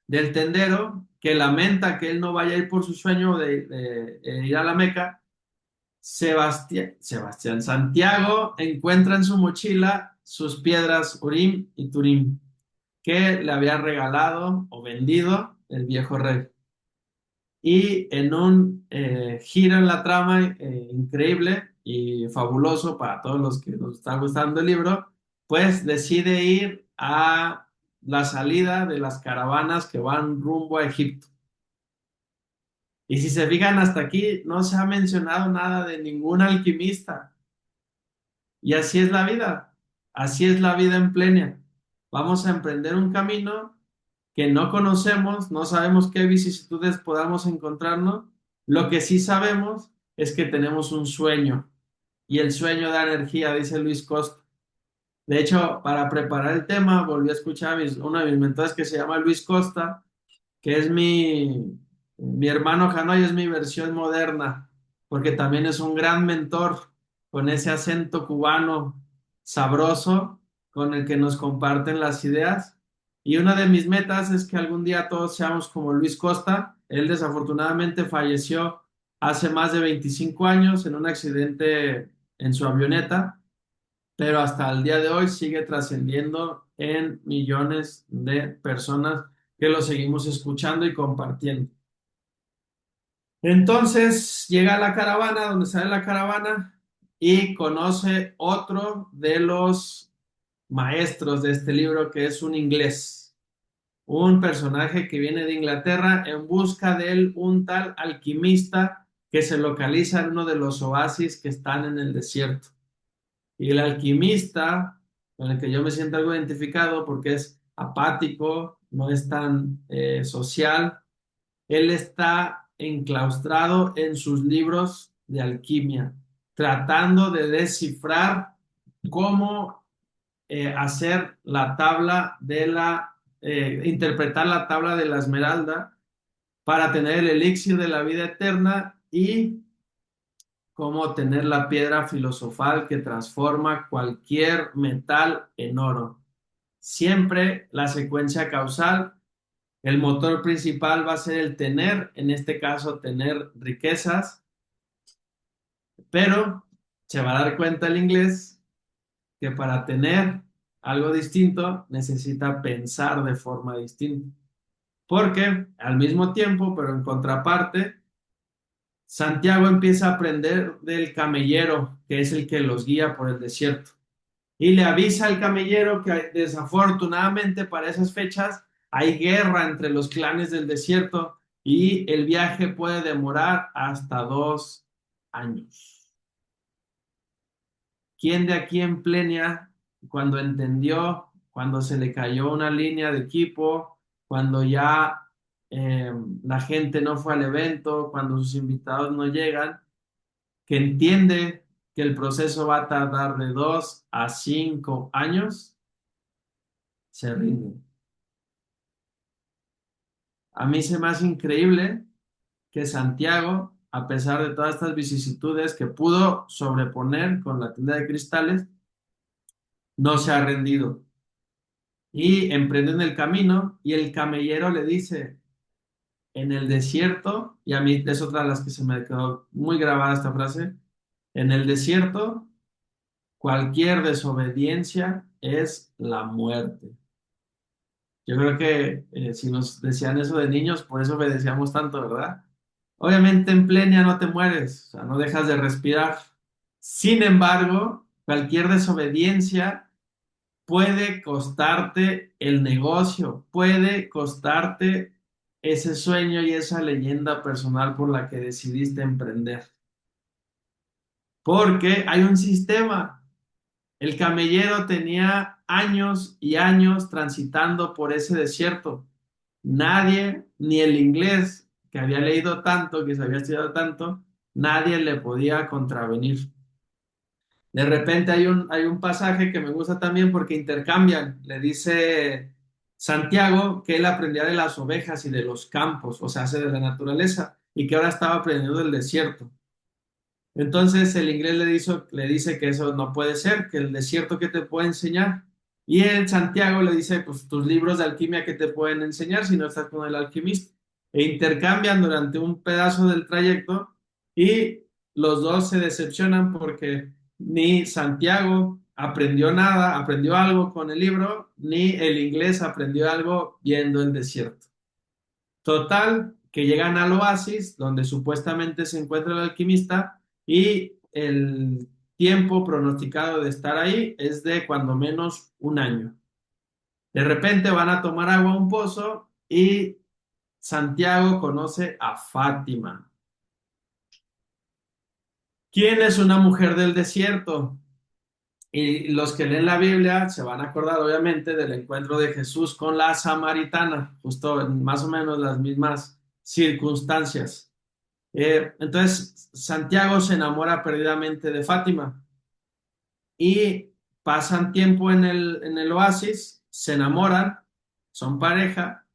del tendero, que lamenta que él no vaya a ir por su sueño de ir a la Meca, Santiago encuentra en su mochila sus piedras Urim y Turim que le había regalado o vendido el viejo rey. Y en un giro en la trama increíble y fabuloso para todos los que nos está gustando el libro, pues decide ir a la salida de las caravanas que van rumbo a Egipto. Y si se fijan hasta aquí, no se ha mencionado nada de ningún alquimista. Y así es la vida, así es la vida en plena. Vamos a emprender un camino que no conocemos, no sabemos qué vicisitudes podamos encontrarnos. Lo que sí sabemos es que tenemos un sueño y el sueño da energía, dice Luis Costa. De hecho, para preparar el tema, volví a escuchar uno de mis mentores que se llama Luis Costa, que es mi hermano Hanoi, es mi versión moderna, porque también es un gran mentor con ese acento cubano sabroso con el que nos comparten las ideas. Y una de mis metas es que algún día todos seamos como Luis Costa. Él desafortunadamente falleció hace más de 25 años en un accidente en su avioneta, pero hasta el día de hoy sigue trascendiendo en millones de personas que lo seguimos escuchando y compartiendo. Entonces llega a la caravana, donde sale la caravana, y conoce otro de los maestros de este libro, que es un inglés, un personaje que viene de Inglaterra en busca de él, un tal alquimista que se localiza en uno de los oasis que están en el desierto. Y el alquimista, con el que yo me siento algo identificado porque es apático, no es tan social, él está enclaustrado en sus libros de alquimia, tratando de descifrar cómo hacer la tabla de interpretar la tabla de la esmeralda para tener el elixir de la vida eterna y cómo tener la piedra filosofal que transforma cualquier metal en oro. Siempre la secuencia causal, el motor principal va a ser el tener, en este caso tener riquezas, pero se va a dar cuenta el inglés que para tener algo distinto necesita pensar de forma distinta. Porque al mismo tiempo, pero en contraparte, Santiago empieza a aprender del camellero, que es el que los guía por el desierto. Y le avisa al camellero que desafortunadamente para esas fechas hay guerra entre los clanes del desierto y el viaje puede demorar hasta 2 años. ¿Quién de aquí en Plenia, cuando entendió, cuando se le cayó una línea de equipo, cuando ya la gente no fue al evento, cuando sus invitados no llegan, que entiende que el proceso va a tardar de 2 a 5 años, se rinde? A mí se me hace increíble que Santiago, a pesar de todas estas vicisitudes que pudo sobreponer con la tienda de cristales, no se ha rendido y emprenden el camino y el camellero le dice, en el desierto, y a mí es otra de las que se me quedó muy grabada esta frase, en el desierto cualquier desobediencia es la muerte. Yo creo que si nos decían eso de niños, por eso obedecíamos tanto, ¿verdad? Obviamente en plenia no te mueres, o sea, no dejas de respirar. Sin embargo, cualquier desobediencia puede costarte el negocio, puede costarte ese sueño y esa leyenda personal por la que decidiste emprender. Porque hay un sistema. El camellero tenía años y años transitando por ese desierto. Nadie, ni el inglés, que había leído tanto, que se había estudiado tanto, nadie le podía contravenir. De repente hay un pasaje que me gusta también porque intercambian. Le dice Santiago que él aprendía de las ovejas y de los campos, o sea, hace de la naturaleza, y que ahora estaba aprendiendo del desierto. Entonces el inglés le dice que eso no puede ser, que el desierto que te puede enseñar. Y el Santiago le dice, pues tus libros de alquimia que te pueden enseñar si no estás con el alquimista. E intercambian durante un pedazo del trayecto y los dos se decepcionan porque ni Santiago aprendió nada, aprendió algo con el libro, ni el inglés aprendió algo viendo el desierto. Total, que llegan al oasis donde supuestamente se encuentra el alquimista y el tiempo pronosticado de estar ahí es de cuando menos 1 año. De repente van a tomar agua a un pozo y Santiago conoce a Fátima. ¿Quién es una mujer del desierto? Y los que leen la Biblia se van a acordar obviamente del encuentro de Jesús con la samaritana, justo en más o menos las mismas circunstancias. Entonces, Santiago se enamora perdidamente de Fátima y pasan tiempo en el oasis, se enamoran, son pareja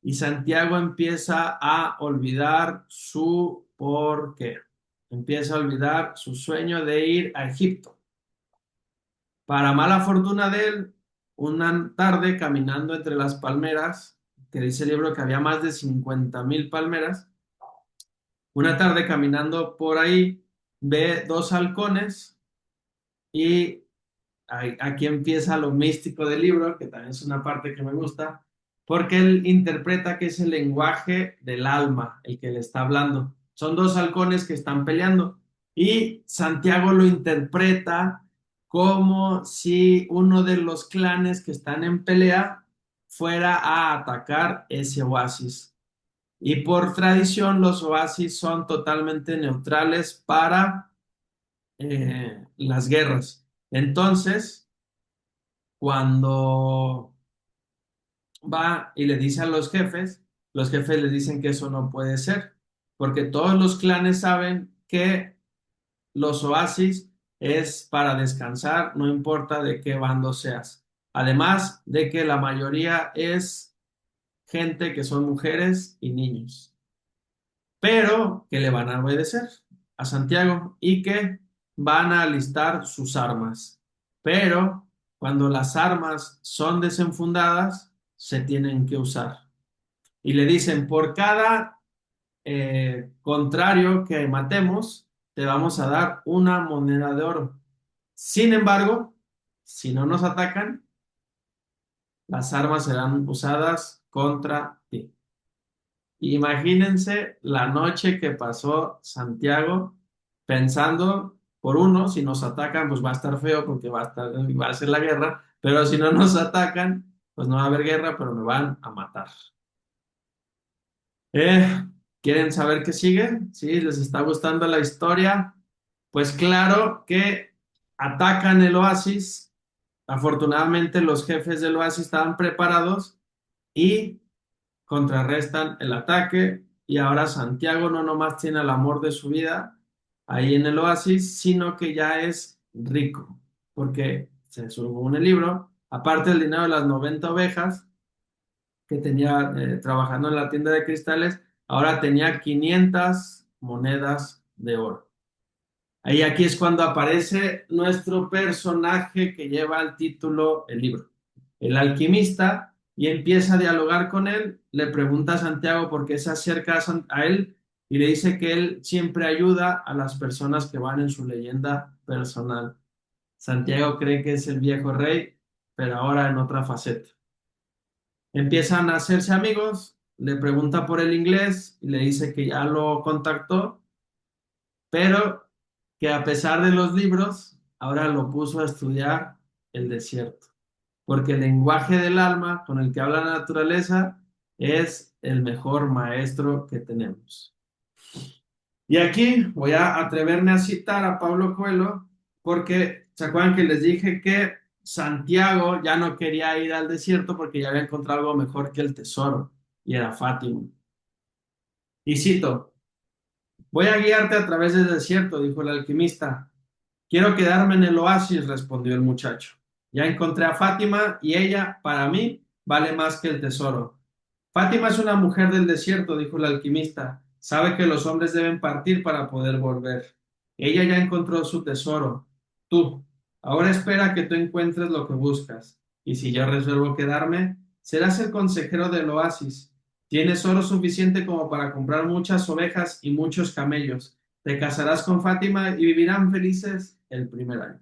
y Santiago empieza a olvidar su porqué. Empieza a olvidar su sueño de ir a Egipto. Para mala fortuna de él, una tarde caminando entre las palmeras, que dice el libro que había más de 50,000 palmeras, una tarde caminando por ahí, ve 2 halcones y aquí empieza lo místico del libro, que también es una parte que me gusta, porque él interpreta que es el lenguaje del alma el que le está hablando. Son 2 halcones que están peleando y Santiago lo interpreta como si uno de los clanes que están en pelea fuera a atacar ese oasis. Y por tradición, los oasis son totalmente neutrales para las guerras. Entonces, cuando va y le dice a los jefes le dicen que eso no puede ser, porque todos los clanes saben que los oasis es para descansar, no importa de qué bando seas. Además de que la mayoría es gente que son mujeres y niños, pero que le van a obedecer. a Santiago y que van a alistar sus armas. Pero cuando las armas son desenfundadas, se tienen que usar. Y le dicen, por cada contrario que matemos, te vamos a dar una moneda de oro. Sin embargo, si no nos atacan, las armas serán usadas contra ti. Imagínense la noche que pasó Santiago pensando, por uno, si nos atacan, pues va a estar feo porque va a ser la guerra, pero si no nos atacan, pues no va a haber guerra, pero me van a matar. Eh, ¿Quieren saber qué sigue? ¿Sí? ¿Les está gustando la historia? Pues claro que atacan el oasis. Afortunadamente los jefes del oasis estaban preparados y contrarrestan el ataque y ahora Santiago no nomás tiene el amor de su vida ahí en el oasis, sino que ya es rico, porque se subió en el libro, aparte del dinero de las 90 ovejas que tenía trabajando en la tienda de cristales, ahora tenía 500 monedas de oro. Ahí aquí es cuando aparece nuestro personaje que lleva el título el libro, el alquimista, y empieza a dialogar con él. Le pregunta a Santiago por qué se acerca a él y le dice que él siempre ayuda a las personas que van en su leyenda personal. Santiago cree que es el viejo rey, pero ahora en otra faceta. Empiezan a hacerse amigos, le pregunta por el inglés y le dice que ya lo contactó, pero que a pesar de los libros, ahora lo puso a estudiar el desierto, porque el lenguaje del alma con el que habla la naturaleza es el mejor maestro que tenemos. Y aquí voy a atreverme a citar a Pablo Coelho, porque se acuerdan que les dije que Santiago ya no quería ir al desierto porque ya había encontrado algo mejor que el tesoro, y era Fátima. Y cito, voy a guiarte a través del desierto, dijo el alquimista. Quiero quedarme en el oasis, respondió el muchacho. Ya encontré a Fátima y ella, para mí, vale más que el tesoro. Fátima es una mujer del desierto, dijo el alquimista. Sabe que los hombres deben partir para poder volver. Ella ya encontró su tesoro. Tú, ahora espera que tú encuentres lo que buscas. Y si yo resuelvo quedarme, serás el consejero del oasis. Tienes oro suficiente como para comprar muchas ovejas y muchos camellos. Te casarás con Fátima y vivirán felices el primer año.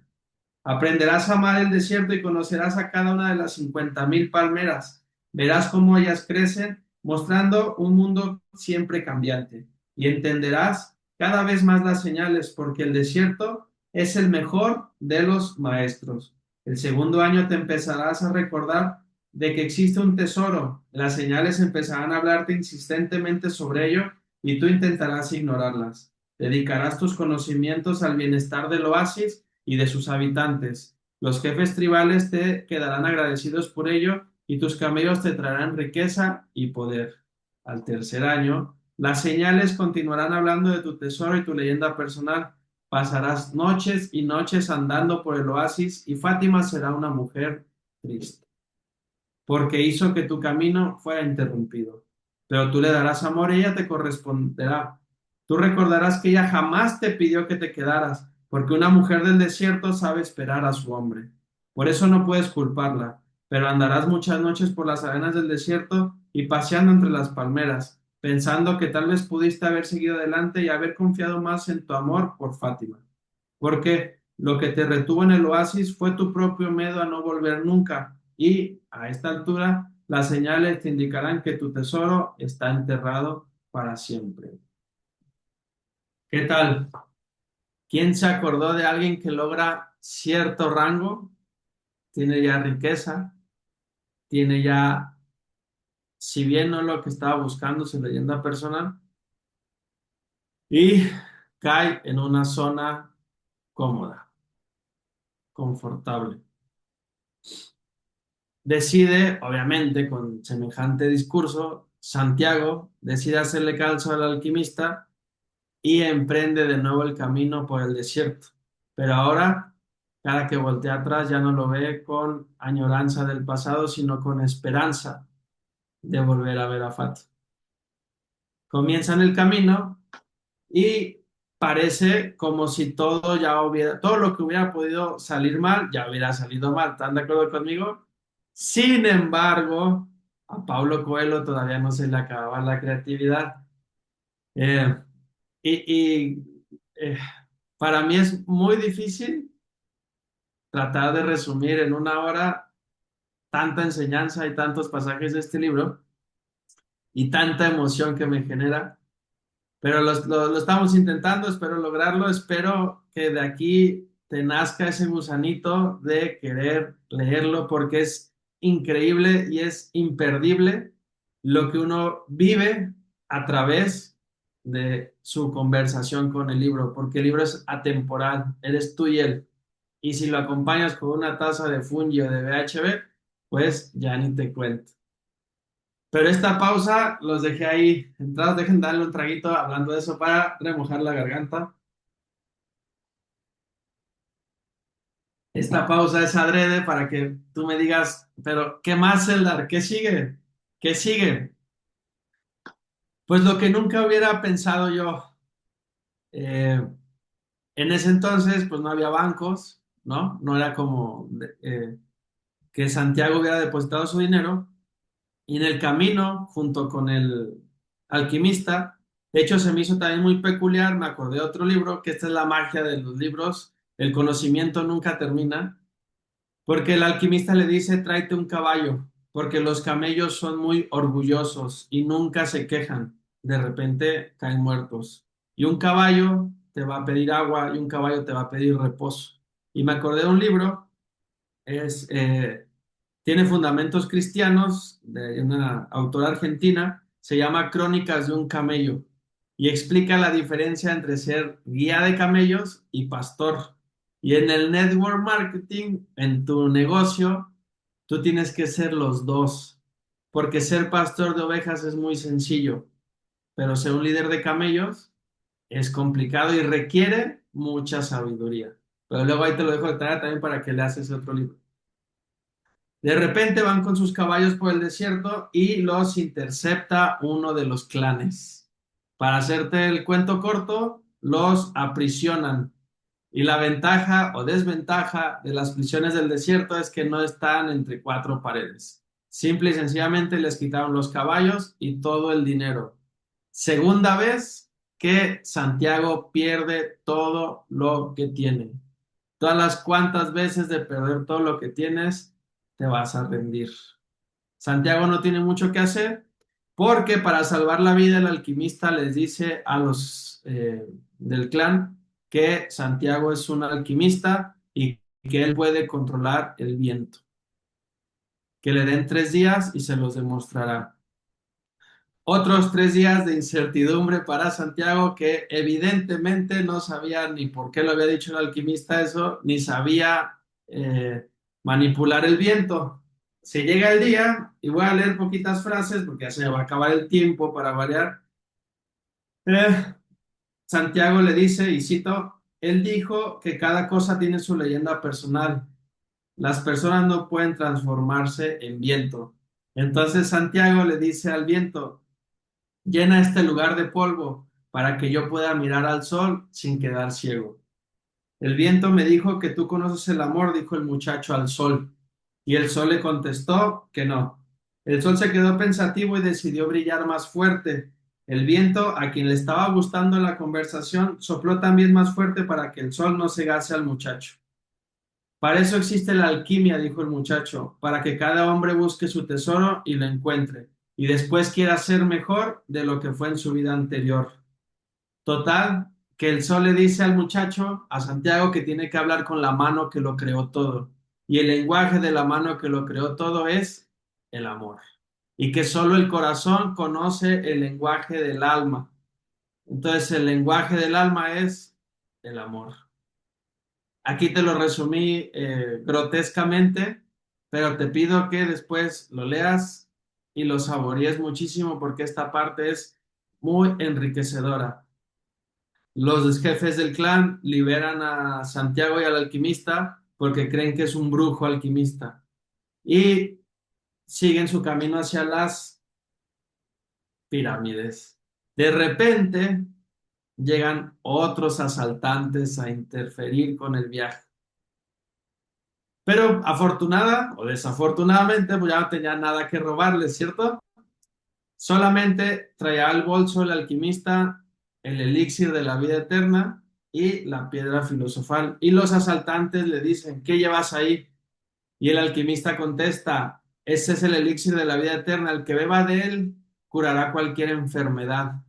Aprenderás a amar el desierto y conocerás a cada una de las 50.000 palmeras. Verás cómo ellas crecen, mostrando un mundo siempre cambiante. Y entenderás cada vez más las señales, porque el desierto es el mejor de los maestros. El segundo año te empezarás a recordar de que existe un tesoro. Las señales empezarán a hablarte insistentemente sobre ello y tú intentarás ignorarlas. Dedicarás tus conocimientos al bienestar del oasis y de sus habitantes. Los jefes tribales te quedarán agradecidos por ello y tus camellos te traerán riqueza y poder. Al tercer año, las señales continuarán hablando de tu tesoro y tu leyenda personal. Pasarás noches y noches andando por el oasis y Fátima será una mujer triste, porque hizo que tu camino fuera interrumpido. Pero tú le darás amor y ella te corresponderá. Tú recordarás que ella jamás te pidió que te quedaras, porque una mujer del desierto sabe esperar a su hombre. Por eso no puedes culparla, pero andarás muchas noches por las arenas del desierto y paseando entre las palmeras, pensando que tal vez pudiste haber seguido adelante y haber confiado más en tu amor por Fátima. Porque lo que te retuvo en el oasis fue tu propio miedo a no volver nunca. Y a esta altura, las señales te indicarán que tu tesoro está enterrado para siempre. ¿Qué tal? ¿Quién se acordó de alguien que logra cierto rango? Tiene ya riqueza, tiene ya, si bien no lo que estaba buscando, su leyenda personal, y cae en una zona cómoda, confortable. Decide, obviamente, con semejante discurso, Santiago decide hacerle caso al alquimista y emprende de nuevo el camino por el desierto. Pero ahora, cada que voltea atrás, ya no lo ve con añoranza del pasado, sino con esperanza de volver a ver a Fat. Comienzan el camino y parece como si todo lo que hubiera podido salir mal, ya hubiera salido mal. ¿Están de acuerdo conmigo? Sin embargo, a Paulo Coelho todavía no se le acababa la creatividad. Eh, y para mí es muy difícil tratar de resumir en una hora tanta enseñanza y tantos pasajes de este libro y tanta emoción que me genera. Pero lo estamos intentando, espero lograrlo, espero que de aquí te nazca ese gusanito de querer leerlo porque es increíble y es imperdible lo que uno vive a través de su conversación con el libro, porque el libro es atemporal, eres tú y él. Y si lo acompañas con una taza de fungi o de BHB, pues ya ni te cuento. Pero esta pausa los dejé ahí. Entrados, dejen darle un traguito hablando de eso para remojar la garganta. Esta pausa es adrede para que tú me digas, pero ¿qué más, Eldar? ¿Qué sigue? ¿Qué sigue? Pues lo que nunca hubiera pensado yo. Eh, en ese entonces, pues no había bancos, ¿no? No era como que Santiago hubiera depositado su dinero. Y en el camino, junto con el alquimista, de hecho se me hizo también muy peculiar, me acordé de otro libro, que esta es la magia de los libros, el conocimiento nunca termina, porque el alquimista le dice, tráete un caballo, porque los camellos son muy orgullosos y nunca se quejan, de repente caen muertos. Y un caballo te va a pedir agua y un caballo te va a pedir reposo. Y me acordé de un libro, es tiene fundamentos cristianos de una autora argentina, se llama Crónicas de un camello y explica la diferencia entre ser guía de camellos y pastor. Y en el network marketing, en tu negocio, tú tienes que ser los dos, porque ser pastor de ovejas es muy sencillo, pero ser un líder de camellos es complicado y requiere mucha sabiduría. Pero luego ahí te lo dejo de tarea también para que leas ese otro libro. De repente van con sus caballos por el desierto y los intercepta uno de los clanes. Para hacerte el cuento corto, los aprisionan. Y la ventaja o desventaja de las prisiones del desierto es que no están entre cuatro paredes. Simple y sencillamente les quitaron los caballos y todo el dinero. Segunda vez que Santiago pierde todo lo que tiene. Todas las cuantas veces de perder todo lo que tienes, te vas a rendir. Santiago no tiene mucho que hacer porque para salvar la vida el alquimista les dice a los del clan que Santiago es un alquimista y que él puede controlar el viento, que le den 3 días y se los demostrará. Otros 3 días de incertidumbre para Santiago que evidentemente no sabía ni por qué lo había dicho el alquimista eso, ni sabía manipular el viento. Si llega el día, y voy a leer poquitas frases porque ya se me va a acabar el tiempo para variar, eh, Santiago le dice, y cito, él dijo que cada cosa tiene su leyenda personal. Las personas no pueden transformarse en viento. Entonces Santiago le dice al viento, llena este lugar de polvo para que yo pueda mirar al sol sin quedar ciego. El viento me dijo que tú conoces el amor, dijo el muchacho al sol. Y el sol le contestó que no. El sol se quedó pensativo y decidió brillar más fuerte. El viento, a quien le estaba gustando la conversación, sopló también más fuerte para que el sol no cegase al muchacho. Para eso existe la alquimia, dijo el muchacho, para que cada hombre busque su tesoro y lo encuentre, y después quiera ser mejor de lo que fue en su vida anterior. Total, que el sol le dice al muchacho, a Santiago, que tiene que hablar con la mano que lo creó todo. Y el lenguaje de la mano que lo creó todo es el amor. Y que solo el corazón conoce el lenguaje del alma. Entonces, el lenguaje del alma es el amor. Aquí te lo resumí grotescamente, pero te pido que después lo leas y lo saborees muchísimo porque esta parte es muy enriquecedora. Los jefes del clan liberan a Santiago y al alquimista porque creen que es un brujo alquimista y siguen su camino hacia las pirámides. De repente, llegan otros asaltantes a interferir con el viaje. Pero afortunada o desafortunadamente, pues ya no tenía nada que robarle, ¿cierto? Solamente traía al bolso el alquimista el elixir de la vida eterna y la piedra filosofal. Y los asaltantes le dicen, ¿qué llevas ahí? Y el alquimista contesta, ese es el elixir de la vida eterna, el que beba de él curará cualquier enfermedad.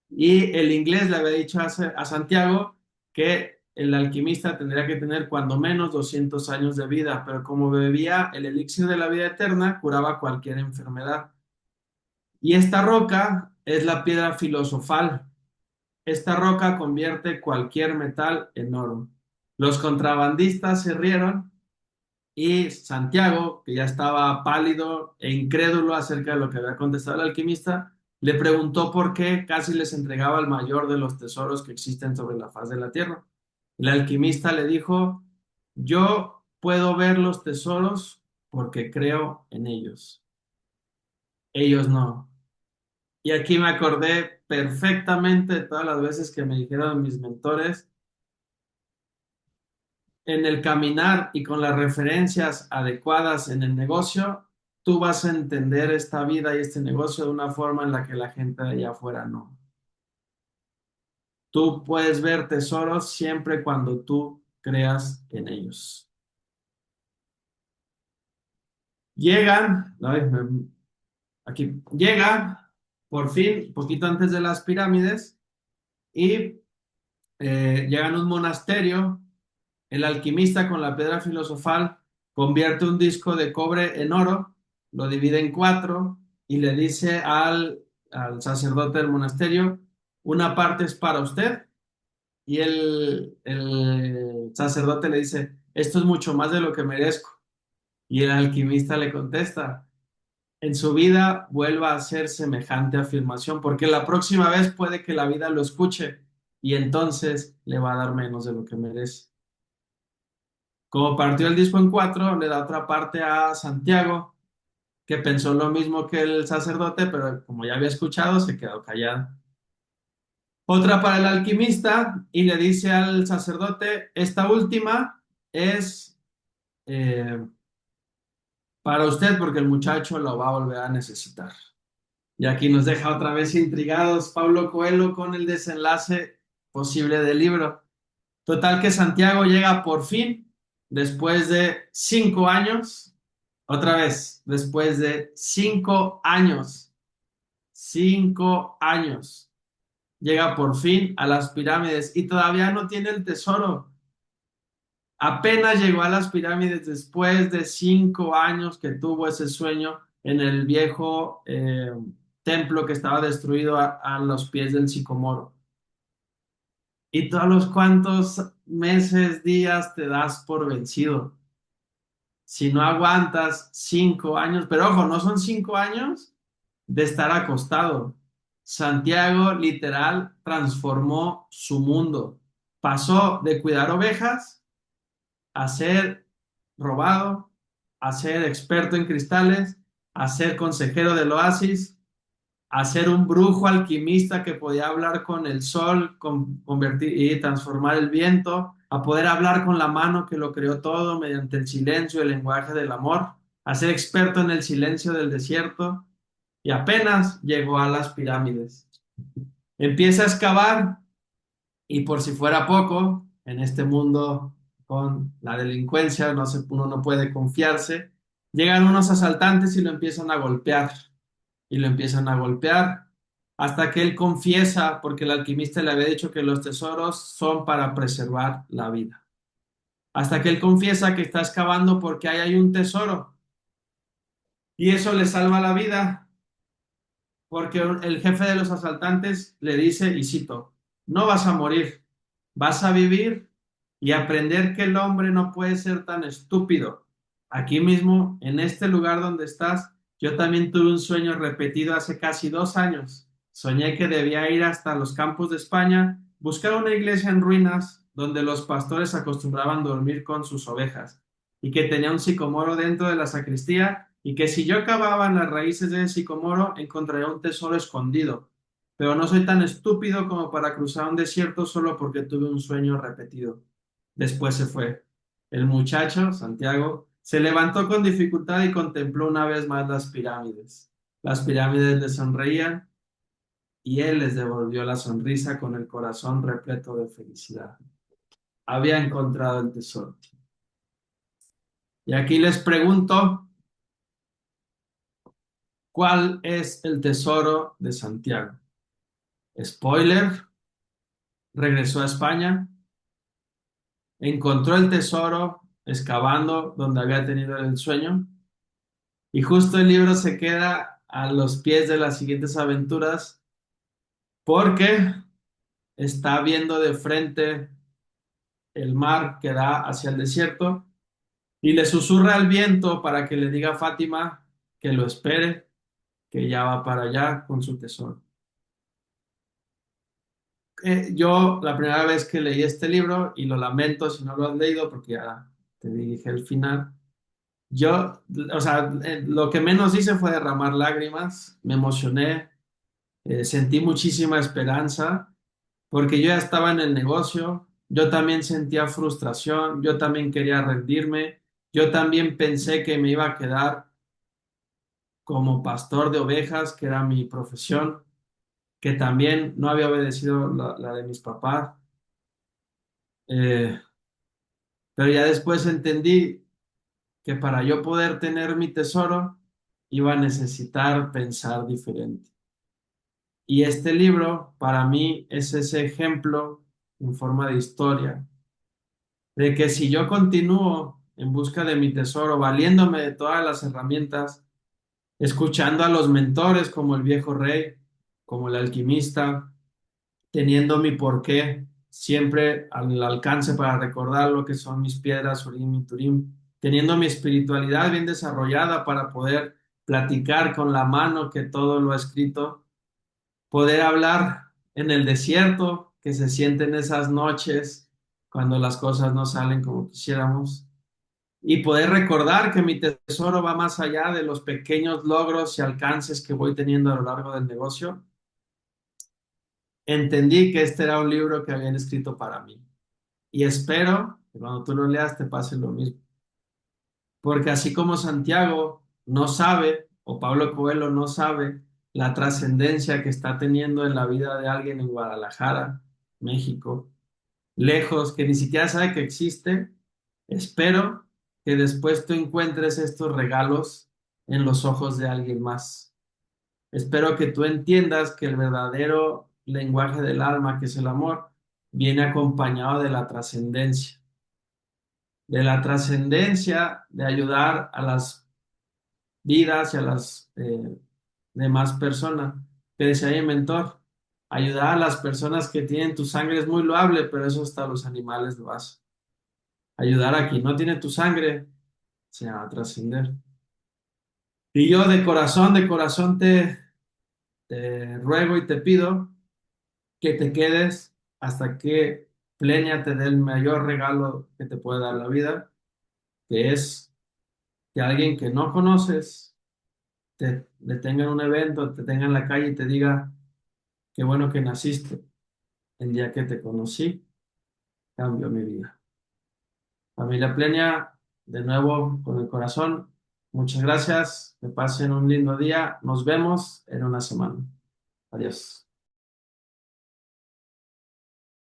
Y el inglés le había dicho a Santiago que el alquimista tendría que tener cuando menos 200 años de vida, pero como bebía el elixir de la vida eterna, curaba cualquier enfermedad. Y esta roca es la piedra filosofal. Esta roca convierte cualquier metal en oro. Los contrabandistas se rieron y Santiago, que ya estaba pálido e incrédulo acerca de lo que había contestado el alquimista, le preguntó por qué casi les entregaba el mayor de los tesoros que existen sobre la faz de la tierra. El alquimista le dijo, yo puedo ver los tesoros porque creo en ellos. Ellos no. Y aquí me acordé perfectamente de todas las veces que me dijeron mis mentores, en el caminar y con las referencias adecuadas en el negocio, tú vas a entender esta vida y este negocio de una forma en la que la gente de allá afuera no. Tú puedes ver tesoros siempre cuando tú creas en ellos. Llegan, aquí, llega por fin, poquito antes de las pirámides, y llegan a un monasterio. El alquimista con la piedra filosofal convierte un disco de cobre en oro, lo divide en cuatro y le dice al sacerdote del monasterio, una parte es para usted. Y el sacerdote le dice, esto es mucho más de lo que merezco. Y el alquimista le contesta, en su vida vuelva a hacer semejante afirmación, porque la próxima vez puede que la vida lo escuche y entonces le va a dar menos de lo que merece. Como partió el disco en cuatro, le da otra parte a Santiago, que pensó lo mismo que el sacerdote, pero como ya había escuchado, se quedó callado. Otra para el alquimista y le dice al sacerdote, esta última es eh, para usted porque el muchacho lo va a volver a necesitar. Y aquí nos deja otra vez intrigados Pablo Coelho con el desenlace posible del libro. Total que Santiago llega por fin, después de 5 años, otra vez, después de 5 años, 5 años, llega por fin a las pirámides y todavía no tiene el tesoro. Apenas llegó a las pirámides después de 5 años que tuvo ese sueño en el viejo templo que estaba destruido a los pies del sicomoro. Y todos los cuantos meses, días te das por vencido. Si no aguantas 5 años, pero ojo, no son 5 años de estar acostado. Santiago literal transformó su mundo. Pasó de cuidar ovejas a ser robado, a ser experto en cristales, a ser consejero del oasis, a ser un brujo alquimista que podía hablar con el sol, convertir y transformar el viento, a poder hablar con la mano que lo creó todo mediante el silencio, el lenguaje del amor, a ser experto en el silencio del desierto y apenas llegó a las pirámides. Empieza a excavar y por si fuera poco, en este mundo con la delincuencia, uno no puede confiarse, llegan unos asaltantes y lo empiezan a golpear y lo empiezan a golpear hasta que él confiesa, porque el alquimista le había dicho que los tesoros son para preservar la vida. Hasta que él confiesa que está excavando porque ahí hay un tesoro y eso le salva la vida, porque el jefe de los asaltantes le dice, y cito, no vas a morir, vas a vivir y aprender que el hombre no puede ser tan estúpido. Aquí mismo, en este lugar donde estás, yo también tuve un sueño repetido hace casi 2 años. Soñé que debía ir hasta los campos de España, buscar una iglesia en ruinas donde los pastores acostumbraban dormir con sus ovejas y que tenía un sicomoro dentro de la sacristía y que si yo cavaba en las raíces de ese sicomoro encontraría un tesoro escondido. pero no soy tan estúpido como para cruzar un desierto solo porque tuve un sueño repetido. Después se fue. El muchacho, Santiago, se levantó con dificultad y contempló una vez más las pirámides. Las pirámides le sonreían y él les devolvió la sonrisa con el corazón repleto de felicidad. Había encontrado el tesoro. Y aquí les pregunto, ¿cuál es el tesoro de Santiago? Spoiler, regresó a España, encontró el tesoro excavando donde había tenido el sueño y justo el libro se queda a los pies de las siguientes aventuras porque está viendo de frente el mar que da hacia el desierto y le susurra al viento para que le diga a Fátima que lo espere, que ya va para allá con su tesoro. Yo la primera vez que leí este libro, y lo lamento si no lo has leído porque ya te dije el final, yo, o sea, lo que menos hice fue derramar lágrimas, me emocioné, sentí muchísima esperanza porque yo ya estaba en el negocio, yo también sentía frustración, yo también quería rendirme, yo también pensé que me iba a quedar como pastor de ovejas, que era mi profesión, que también no había obedecido la de mis papás. Eh, pero ya después entendí que para yo poder tener mi tesoro iba a necesitar pensar diferente. Y este libro para mí es ese ejemplo en forma de historia, de que si yo continúo en busca de mi tesoro, valiéndome de todas las herramientas, escuchando a los mentores como el viejo rey, como el alquimista, teniendo mi porqué siempre al alcance para recordar lo que son mis piedras, Urim y Turim, teniendo mi espiritualidad bien desarrollada para poder platicar con la mano que todo lo ha escrito, poder hablar en el desierto, que se sienten esas noches cuando las cosas no salen como quisiéramos, y poder recordar que mi tesoro va más allá de los pequeños logros y alcances que voy teniendo a lo largo del negocio. Entendí que este era un libro que habían escrito para mí. Y espero que cuando tú lo leas te pase lo mismo. Porque así como Santiago no sabe, o Pablo Coelho no sabe, la trascendencia que está teniendo en la vida de alguien en Guadalajara, México, lejos, que ni siquiera sabe que existe, espero que después tú encuentres estos regalos en los ojos de alguien más. Espero que tú entiendas que el verdadero lenguaje del alma, que es el amor, viene acompañado de la trascendencia de ayudar a las vidas y a las demás personas. Que decía mi mentor, ayudar a las personas que tienen tu sangre es muy loable, pero eso hasta los animales lo hacen. Ayudar a quien no tiene tu sangre se va a trascender. Y yo de corazón te ruego y te pido que te quedes hasta que Plenia te dé el mayor regalo que te puede dar la vida, que es que alguien que no conoces te detenga en un evento, te tenga en la calle y te diga, qué bueno que naciste. El día que te conocí, cambió mi vida. Familia Plenia, de nuevo con el corazón, muchas gracias, que pasen un lindo día, nos vemos en una semana. Adiós.